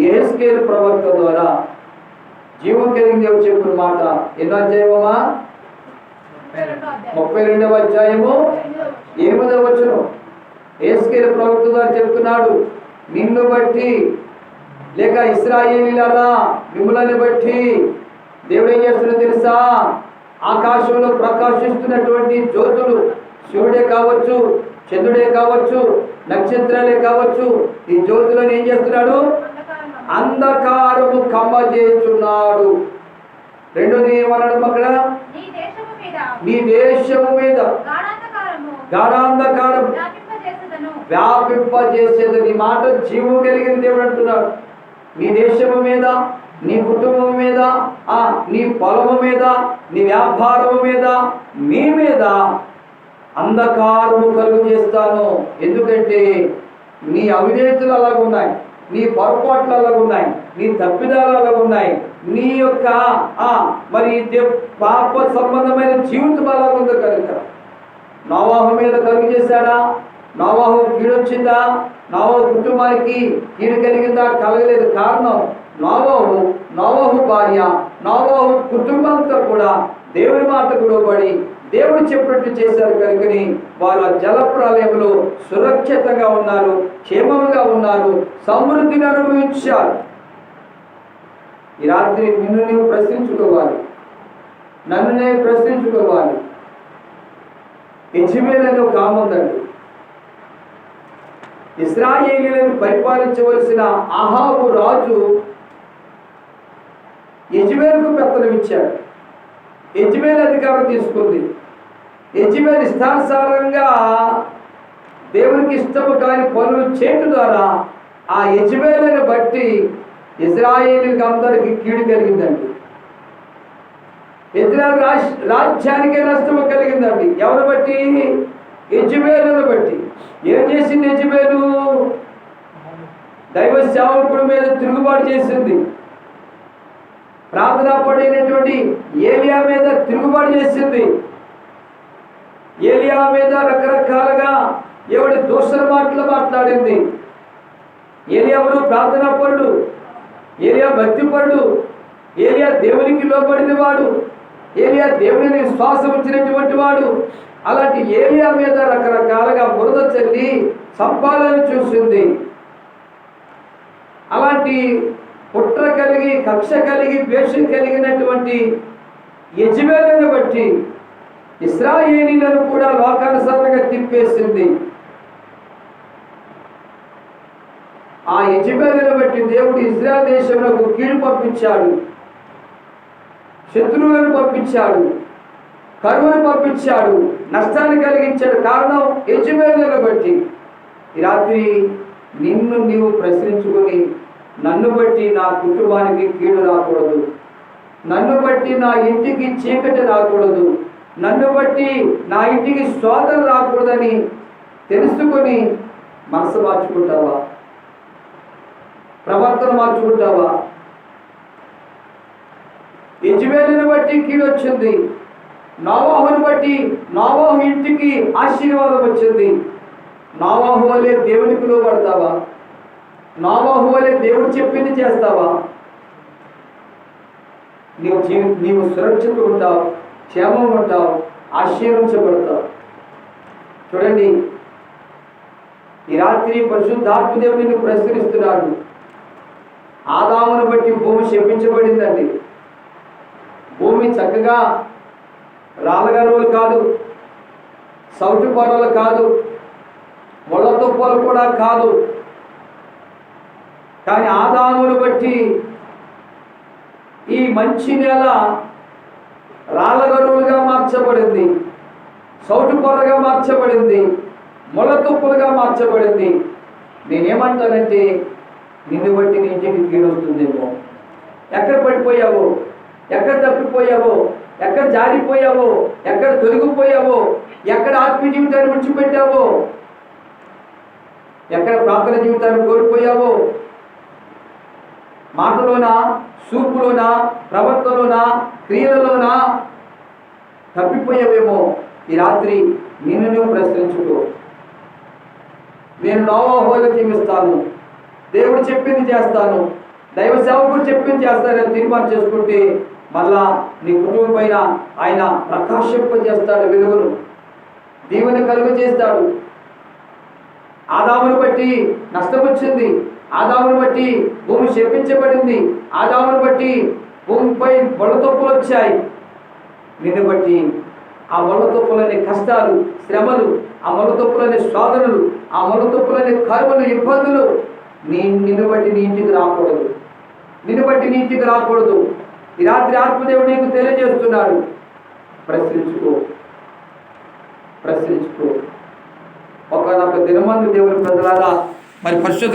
యెహెజ్కేలు ప్రవక్త ద్వారా జీవం కలిగిన దేవుడు చెప్పిన మాట ఎన్నో అధ్యాయమా? 32వ అధ్యాయము 8వ వచనం. యెహెజ్కేలు ప్రవక్త ద్వారా చెప్తున్నాడు, నిన్ను బట్టి లేక ఇశ్రాయేలీయులారా మిమ్ములను బట్టి దేవుడు ఏం చేస్తున్నాడో తెలుసా? ఆకాశంలో ప్రకాశిస్తున్నటువంటి జ్యోతులు, శివుడే కావచ్చు, చంద్రుడే కావచ్చు, నక్షత్రాలే కావచ్చు, ఈ జ్యోతులను ఏం చేస్తున్నాడు? అంధకారము కమ్మజేస్తున్నాడు. రెండోది ఏమన్నాడు అక్కడ? నీ దేశము మీద గాఢాంధకారం వ్యాపింపజేసేదని. మాట జీవం కలిగిన దేవుడు అంటున్నాడు. నీ దేశము మీద, నీ కుటుంబం మీద, నీ పొలము మీద, నీ వ్యాపారము మీద, నీ మీద అంధకారము కలుగు చేస్తాను. ఎందుకంటే నీ అవిధేయతలు అలాగున్నాయి, నీ పొరపాట్లు అలాగున్నాయి, నీ తప్పిదాలు అలాగున్నాయి, నీ యొక్క మరి పాప సంబంధమైన జీవితం అలాగుంది కనుక. నోవాహు మీద కలుగు చేశాడా? నోవాహు కీడొచ్చిందా? నోవాహు కుటుంబానికి కీడు కలిగిందా? కలగలేదు. కారణం నోవాహు భార్య, నోవాహు కుటుంబంతో కూడా దేవుని మాటకు లోబడి దేవుడు చెప్పినట్టు చేశారు కనుకని వారు ఆ జల ప్రళయంలో సురక్షితంగా ఉన్నారు, క్షేమంగా ఉన్నారు, సమృద్ధిని అనుభవించారు. ఈ రాత్రి నిన్ను నీవు ప్రశ్నించుకోవాలి, నన్ను నేను ప్రశ్నించుకోవాలి. యెజెబెల్ అనే ఒక ఆమె ఉందండి. ఇశ్రాయేలీయులను పరిపాలించవలసిన అహాబు రాజు యెజెబెలుకు పెత్తనం ఇచ్చాడు. యెజెబెల్ అధికారం తీసుకుంది. యెజెబెల్ ఇష్టానుసారంగా దేవునికి ఇష్టము కాని పనులు చేయటం ద్వారా ఆ యెజెబెలుని బట్టి ఇశ్రాయేలీయులకు అందరికీ కీడు కలిగిందండి. ఇజ్రాయెల్ రాజ్యానికే నష్టము కలిగిందండి. ఎవరు బట్టి? యెజెబెలును బట్టి. ఏం చేసింది యెజెబెలు? దైవ సేవకుడి మీద తిరుగుబాటు చేసింది. ప్రార్థనా పడినటువంటి ఏలియా మీద తిరుగుబాటు చేసింది. ఏలియా మీద రకరకాలుగా ఎవడి దూషణ మాటలు మాట్లాడింది. ఏలియా ఎవరు? ప్రార్థనా పరుడు, ఏలియా భక్తి పరుడు, ఏలియా దేవునికి లోబడిన వాడు, ఏలియా దేవుని శ్వాసం ఇచ్చినటువంటి వాడు. అలాంటి ఏలియా మీద రకరకాలుగా బురద చల్లి సంపాదన చూసింది. అలాంటి కుట్ర కలిగి, కక్ష కలిగి, ద్వేషం కలిగినటువంటి యెజెబెలును బట్టి ఇశ్రాయేలీయులను కూడా లోకానుసారంగా తిప్పేసింది. ఆ యెజెబెలును బట్టి దేవుడు ఇజ్రాయెల్ దేశంలో కీడు పంపించాడు, శత్రువులను పంపించాడు, కరువును పంపించాడు, నష్టాన్ని కలిగించాడు. కారణం యెజెబెలును బట్టి. ఈ రాత్రి నిన్ను నీవు ప్రశ్నించుకొని, నన్ను బట్టి నా కుటుంబానికి కీడు రాకూడదు, నన్ను బట్టి నా ఇంటికి చీకటి రాకూడదు, నన్ను బట్టి నా ఇంటికి శోధన రాకూడదని తెలుసుకొని మనసు మార్చుకుంటావా? ప్రవర్తన మార్చుకుంటావా? యెజెబెలును బట్టి కీడు వచ్చింది. నోవాహును బట్టి నోవాహు ఇంటికి ఆశీర్వాదం వచ్చింది. నోవాహు వలె దేవునికి లోబడతావా? నోవాహు వలె దేవుడు చెప్పింది చేస్తావా? నీవు సురక్షితంగా ఉంటావు, క్షేమంగా ఉంటావు, ఆశీర్వదించబడతావు. చూడండి, ఈ రాత్రి పరిశుద్ధాత్మ దేవుడు నిన్ను ప్రశ్నిస్తున్నాడు. ఆదామును బట్టి భూమి శపించబడిందండి. భూమి చక్కగా రాళ్ళగరువులు కాదు, సౌటి పొరలు కాదు, ముళ్ళ తుప్పలు కూడా కాదు. కానీ ఆదామును బట్టి ఈ మంచి నేల రాళ్ళగరువులుగా మార్చబడింది, సౌటి పొరగా మార్చబడింది, ముళ్ళ తుప్పలుగా మార్చబడింది. నేనేమంటానంటే, నిన్ను బట్టి నీ ఇంటికి కీడు వస్తుందేమో. ఎక్కడ పడిపోయావో, ఎక్కడ తప్పిపోయావో, ఎక్కడ జారిపోయావో, ఎక్కడ తొలగిపోయావో, ఎక్కడ ఆత్మీయ జీవితాన్ని విడిచిపెట్టావో, ఎక్కడ ప్రార్థన జీవితాన్ని కోల్పోయావో, మాటలోనా, చూపులోనా, ప్రవర్తనలోనా, క్రియలలోనా తప్పిపోయావేమో. ఈ రాత్రి నిన్ను నువ్వు ప్రశ్నించుకో. నేను నోవాహువులో జీవిస్తాను, దేవుడు చెప్పింది చేస్తాను, దైవ సేవకుడు చెప్పింది చేస్తానని తీర్మానం చేసుకుంటే మళ్ళా నీ కుటుంబం పైన ఆయన ప్రకాశింపజేస్తాడు, వెలుగును దీవెన కలుగ చేస్తాడు. ఆదామును బట్టి నష్టం వచ్చింది, ఆదామును బట్టి భూమి శపించబడింది, ఆదామును బట్టి భూమిపై వడతొప్పులు వచ్చాయి. నిన్ను బట్టి ఆ వడతొప్పులనే కష్టాలు, శ్రమలు, ఆ వడతొప్పులనే శోధనలు, ఆ వడతొప్పులనే కరువులు, ఇబ్బందులు నిన్ను బట్టి నీ ఇంటికి రాకూడదు, నిన్ను బట్టి నీ ఇంటికి రాకూడదు. ఈ రాత్రి ఆత్మదేవుడు నీకు తెలియజేస్తున్నాడు. ప్రశ్నించుకో, ప్రశ్నించుకో. ఒకనొక దినమందు దేవుని ప్రజలారా మరి పరిశుద్ధ